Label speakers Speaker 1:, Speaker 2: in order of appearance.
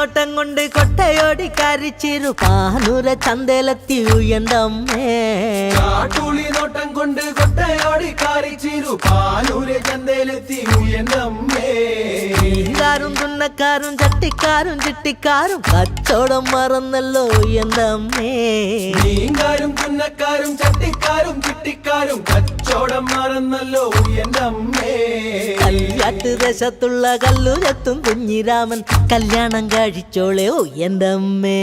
Speaker 1: നോട്ടം കൊണ്ട് കൊട്ടയോടി കരിച്ചിരു പാനൂര ചന്തയിലെത്തി ഉയന്തമ്മേ
Speaker 2: കാട്ടുളി നോട്ടം കൊണ്ട് കൊട്ടയോടി കരിച്ചിരു പാനൂര ചന്തയിലെത്തി ഉയന്തമ്മേ
Speaker 1: മീൻകാരും തുന്നക്കാരും ചട്ടിക്കാരും ചിട്ടിക്കാരും കച്ചവടം മറന്നല്ലോ ഉയന്തമ്മേ
Speaker 2: മീൻകാരും തുന്നക്കാരും ചട്ടിക്കാരും ചിട്ടിക്കാരും കച്ചവടം മറന്നല്ലോ ഉയന്തമ്മേ
Speaker 1: കല്യാട്ട് ദേശത്തുള്ള കല്ലുരത്തും കുഞ്ഞിരാമൻ കല്യാണം കഴിച്ചോളെ ഓ എന്തമ്മേ